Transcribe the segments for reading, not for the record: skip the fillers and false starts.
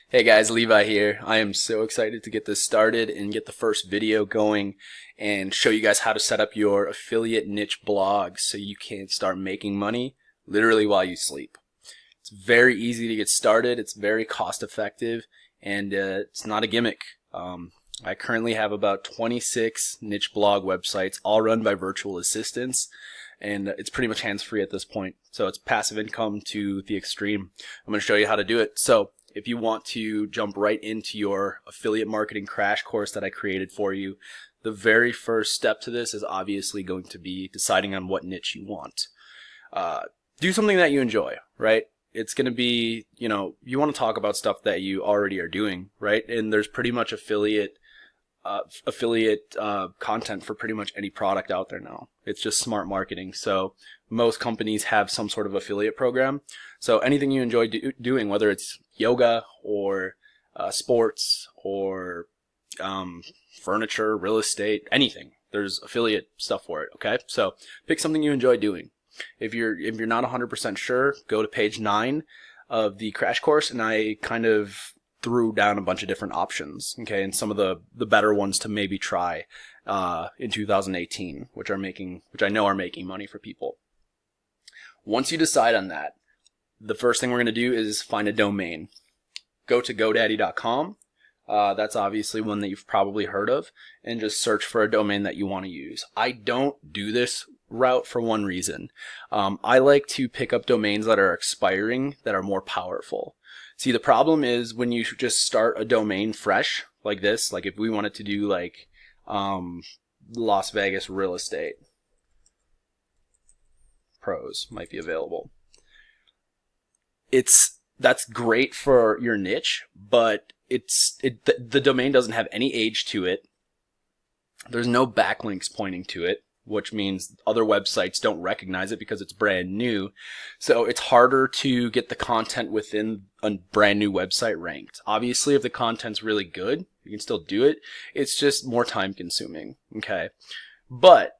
Hey guys, Levi here. I am so excited to get this started and get the first video going and show you guys how to set up your affiliate niche blog so you can start making money literally while you sleep. It's very easy to get started, it's very cost effective, and it's not a gimmick. I currently have about 26 niche blog websites, all run by virtual assistants, and it's pretty much hands-free at this point. So it's passive income to the extreme. I'm going to show you how to do it. So if you want to jump right into your affiliate marketing crash course that I created for you, the very first step to this is obviously going to be deciding on what niche you want. Do something that you enjoy, right? It's going to be, you want to talk about stuff that you already are doing, right? And there's pretty much affiliate content for pretty much any product out there now. It's just smart marketing. So most companies have some sort of affiliate program. So anything you enjoy doing, whether it's yoga or sports or furniture, real estate, anything, there's affiliate stuff for it. Okay, so pick something you enjoy doing. If you're not 100% sure, go to page 9 of the crash course, and I kind of threw down a bunch of different options, okay, and some of the better ones to maybe try in 2018, which I know are making money for people. Once you decide on that, the first thing we're going to do is find a domain. Go to GoDaddy.com. That's obviously one that you've probably heard of, and just search for a domain that you want to use. I don't do this route for one reason. I like to pick up domains that are expiring, that are more powerful. See, the problem is when you just start a domain fresh like this, like if we wanted to do like Las Vegas real estate, pros might be available. That's great for your niche, but the domain doesn't have any age to it. There's no backlinks pointing to it, which means other websites don't recognize it because it's brand new. So it's harder to get the content within a brand new website ranked. Obviously, if the content's really good, you can still do it. It's just more time consuming. Okay. But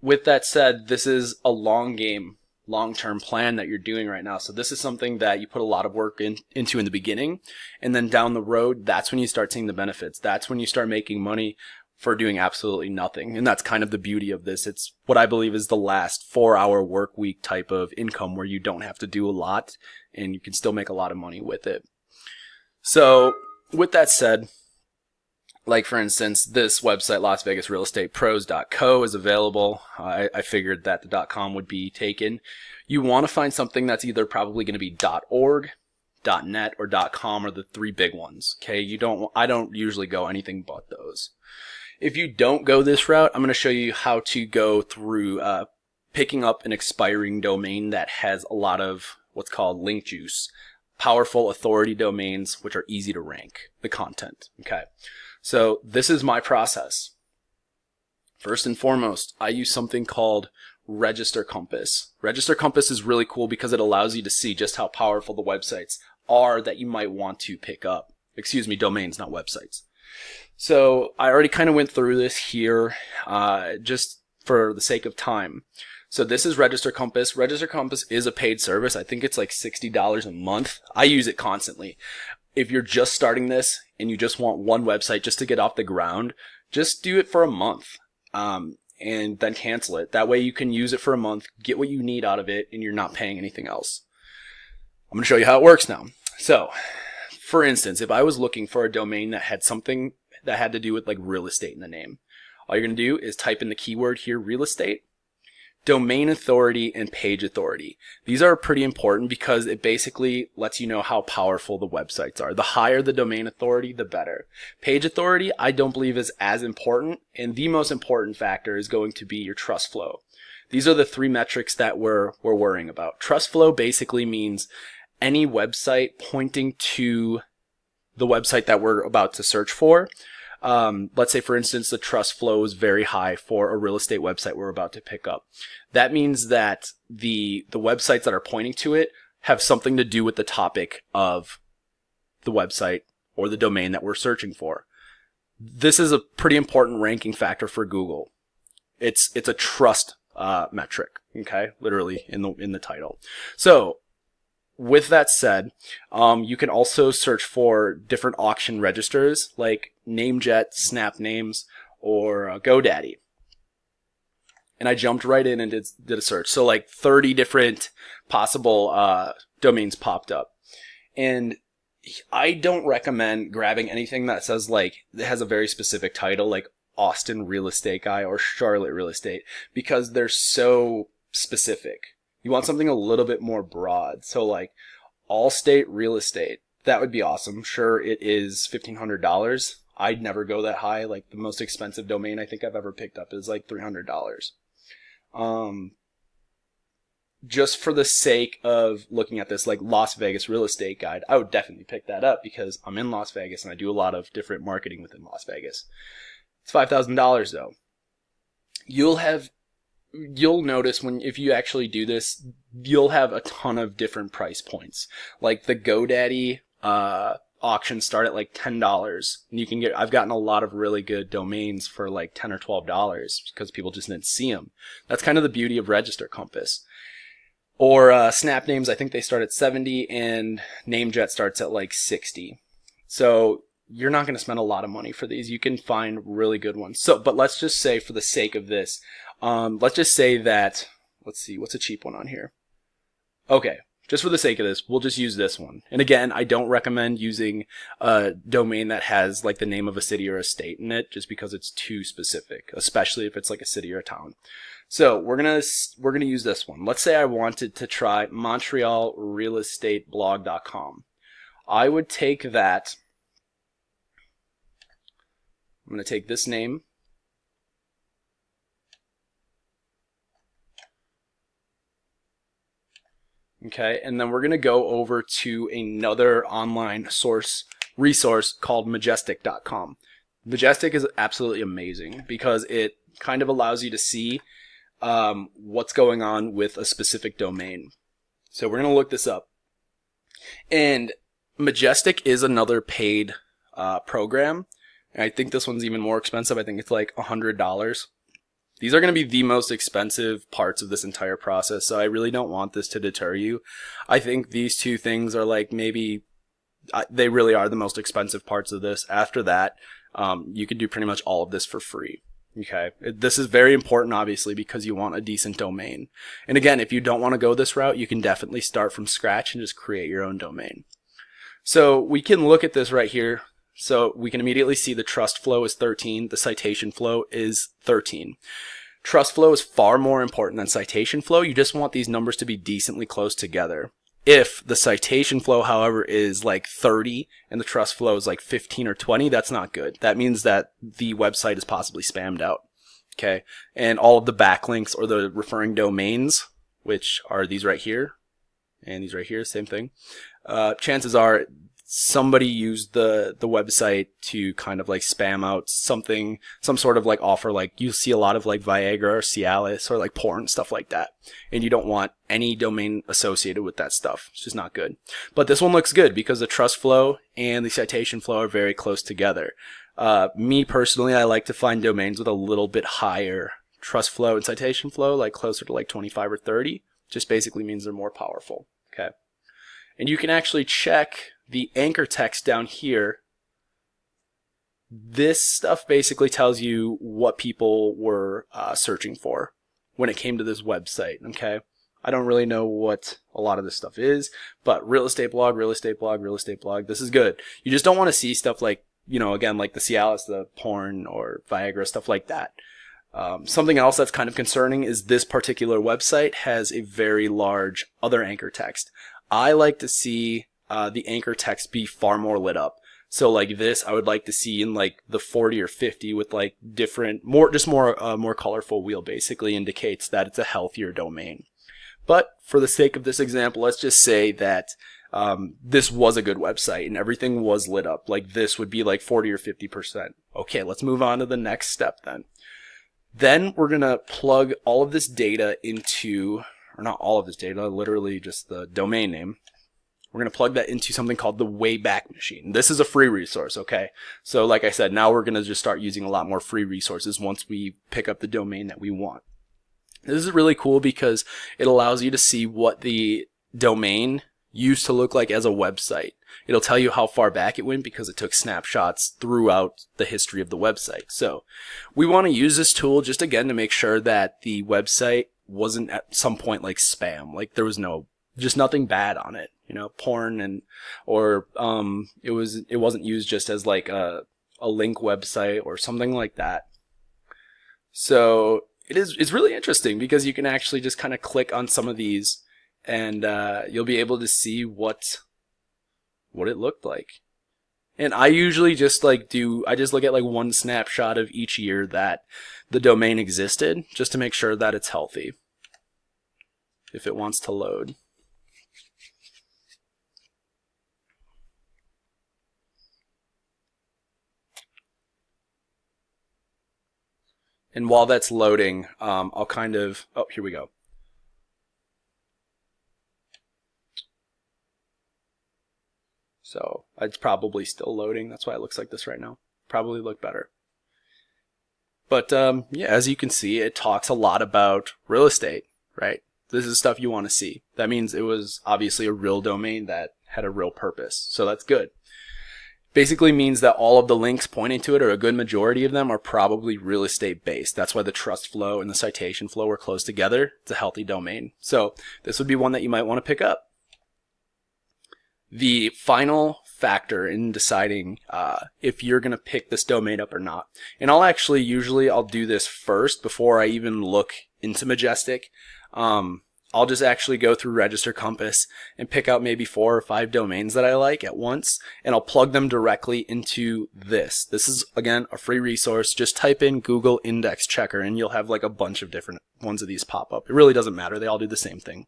with that said, this is a long-term plan that you're doing right now. So this is something that you put a lot of work into in the beginning, and then down the road, that's when you start seeing the benefits. That's when you start making money for doing absolutely nothing. And that's kind of the beauty of this. It's what I believe is the last 4-hour work week type of income where you don't have to do a lot and you can still make a lot of money with it. So with that said, like for instance, this website, LasVegasRealEstatePros.co, is available. I figured that the .com would be taken. You want to find something that's either probably going to be .org, .net, or .com are the three big ones. Okay, I don't usually go anything but those. If you don't go this route, I'm going to show you how to go through picking up an expiring domain that has a lot of what's called link juice, powerful authority domains, which are easy to rank the content. Okay, so this is my process. First and foremost, I use something called Register Compass. Register Compass is really cool because it allows you to see just how powerful the websites are that you might want to pick up. Excuse me, domains, not websites. So I already kind of went through this here just for the sake of time. So this is Register Compass. Register Compass is a paid service. I think it's like $60 a month. I use it constantly. If you're just starting this and you just want one website just to get off the ground, just do it for a month and then cancel it. That way you can use it for a month, get what you need out of it, and you're not paying anything else. I'm going to show you how it works now. So, for instance, if I was looking for a domain that had something that had to do with like real estate in the name, all you're going to do is type in the keyword here, real estate, domain authority, and page authority. These are pretty important because it basically lets you know how powerful the websites are. The higher the domain authority, the better. Page authority, I don't believe is as important, and the most important factor is going to be your trust flow. These are the three metrics that we're worrying about. Trust flow basically means any website pointing to the website that we're about to search for. Let's say, for instance, the trust flow is very high for a real estate website we're about to pick up. That means that the websites that are pointing to it have something to do with the topic of the website or the domain that we're searching for. This is a pretty important ranking factor for Google. It's a trust metric, okay? Literally in the title. So with that said, you can also search for different auction registers like Namejet, Snap Names, or GoDaddy. And I jumped right in and did a search. So like 30 different possible domains popped up. And I don't recommend grabbing anything that says like, it has a very specific title like Austin Real Estate Guy or Charlotte Real Estate, because they're so specific. You want something a little bit more broad. So like Allstate Real Estate, that would be awesome. Sure, it is $1,500. I'd never go that high. Like the most expensive domain I think I've ever picked up is like $300. Just for the sake of looking at this, like Las Vegas Real Estate Guide, I would definitely pick that up because I'm in Las Vegas and I do a lot of different marketing within Las Vegas. It's $5,000 though. You'll notice if you actually do this, you'll have a ton of different price points. Like the GoDaddy auctions start at like $10, and I've gotten a lot of really good domains for like $10 or $12 because people just didn't see them. That's kind of the beauty of Register Compass. Or Snap Names, I think they start at $70, and Namejet starts at like $60. So you're not going to spend a lot of money for these. You can find really good ones. But let's just say, for the sake of this, let's just say that, let's see, what's a cheap one on here? Okay, just for the sake of this, we'll just use this one. And again, I don't recommend using a domain that has like the name of a city or a state in it, just because it's too specific, especially if it's like a city or a town. So we're gonna use this one. Let's say I wanted to try MontrealRealEstateBlog.com. I would take that. I'm gonna take this name. Okay, and then we're going to go over to another online resource called Majestic.com. Majestic is absolutely amazing because it kind of allows you to see what's going on with a specific domain. So we're going to look this up. And Majestic is another paid program. And I think this one's even more expensive. I think it's like $100. These are going to be the most expensive parts of this entire process, so I really don't want this to deter you. I think these two things are like they really are the most expensive parts of this. After that, you can do pretty much all of this for free. Okay, this is very important, obviously, because you want a decent domain. And again, if you don't want to go this route, you can definitely start from scratch and just create your own domain. So we can look at this right here. So we can immediately see the trust flow is 13, the citation flow is 13. Trust flow is far more important than citation flow. You just want these numbers to be decently close together. If the citation flow, however, is like 30 and the trust flow is like 15 or 20, that's not good. That means that the website is possibly spammed out. Okay, and all of the backlinks or the referring domains, which are these right here and these right here, same thing. Chances are somebody used the website to kind of like spam out some sort of like offer. Like you see a lot of like Viagra or Cialis or like porn, stuff like that. And you don't want any domain associated with that stuff. It's just not good. But this one looks good because the trust flow and the citation flow are very close together. Me personally, I like to find domains with a little bit higher trust flow and citation flow, like closer to like 25 or 30. Just basically means they're more powerful. Okay. And you can actually check the anchor text down here. This stuff basically tells you what people were searching for when it came to this website, okay? I don't really know what a lot of this stuff is, but real estate blog, real estate blog, real estate blog, this is good. You just don't want to see stuff like, again, like the Cialis, the porn, or Viagra, stuff like that. Something else that's kind of concerning is this particular website has a very large other anchor text. I like to see the anchor text be far more lit up. So like this, I would like to see in like the 40 or 50 with like different, more colorful wheel, basically indicates that it's a healthier domain. But for the sake of this example, let's just say that this was a good website and everything was lit up. Like this would be like 40 or 50%. Okay, let's move on to the next step then. Then we're going to plug all of this data into, or not all of this data, literally just the domain name. We're going to plug that into something called the Wayback Machine. This is a free resource, okay? So like I said, now we're going to just start using a lot more free resources once we pick up the domain that we want. This is really cool because it allows you to see what the domain used to look like as a website. It'll tell you how far back it went because it took snapshots throughout the history of the website. So we want to use this tool just again to make sure that the website wasn't at some point like spam, like there was just nothing bad on it, porn or it wasn't used just as like a link website or something like that. So it's really interesting because you can actually just kind of click on some of these and you'll be able to see what it looked like. And I usually just look at like one snapshot of each year that the domain existed just to make sure that it's healthy if it wants to load. And while that's loading, I'll here we go. So it's probably still loading. That's why it looks like this right now. Probably look better. But yeah, as you can see, it talks a lot about real estate, right? This is stuff you want to see. That means it was obviously a real domain that had a real purpose. So that's good. Basically means that all of the links pointing to it, or a good majority of them, are probably real estate based. That's why the trust flow and the citation flow are close together. It's a healthy domain. So this would be one that you might want to pick up. The final factor in deciding if you're going to pick this domain up or not, and usually I'll do this first before I even look into Majestic. I'll just actually go through Register Compass and pick out maybe 4 or 5 domains that I like at once, and I'll plug them directly into this. This is, again, a free resource. Just type in Google Index Checker and you'll have like a bunch of different ones of these pop up. It really doesn't matter. They all do the same thing.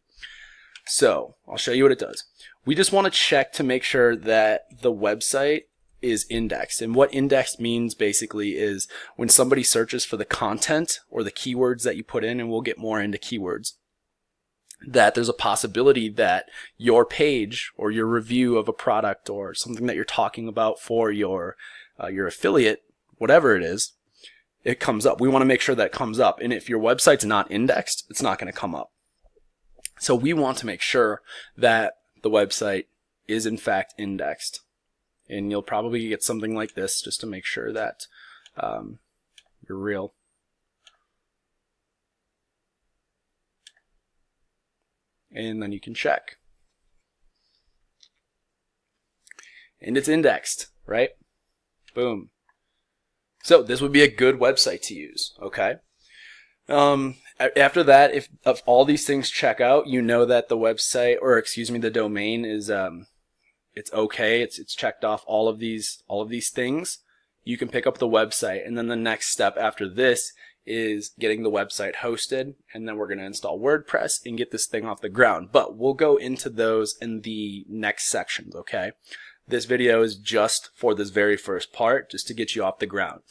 So I'll show you what it does. We just want to check to make sure that the website is indexed. And what indexed means basically is when somebody searches for the content or the keywords that you put in, and we'll get more into keywords, that there's a possibility that your page or your review of a product or something that you're talking about for your affiliate, whatever it is, it comes up. We want to make sure that it comes up. And if your website's not indexed, it's not going to come up. So we want to make sure that the website is in fact indexed. And you'll probably get something like this just to make sure that you're real. And then you can check. And it's indexed, right? Boom. So this would be a good website to use, okay? After that, if all these things check out, you know that the website, or excuse me, the domain is it's okay. It's checked off all of these things. You can pick up the website, and then the next step after this is getting the website hosted, and then we're going to install WordPress and get this thing off the ground. But we'll go into those in the next sections, okay? This video is just for this very first part, just to get you off the ground.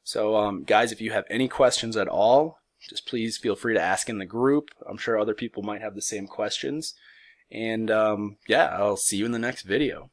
So guys, if you have any questions at all, just please feel free to ask in the group. I'm sure other people might have the same questions. And yeah, I'll see you in the next video.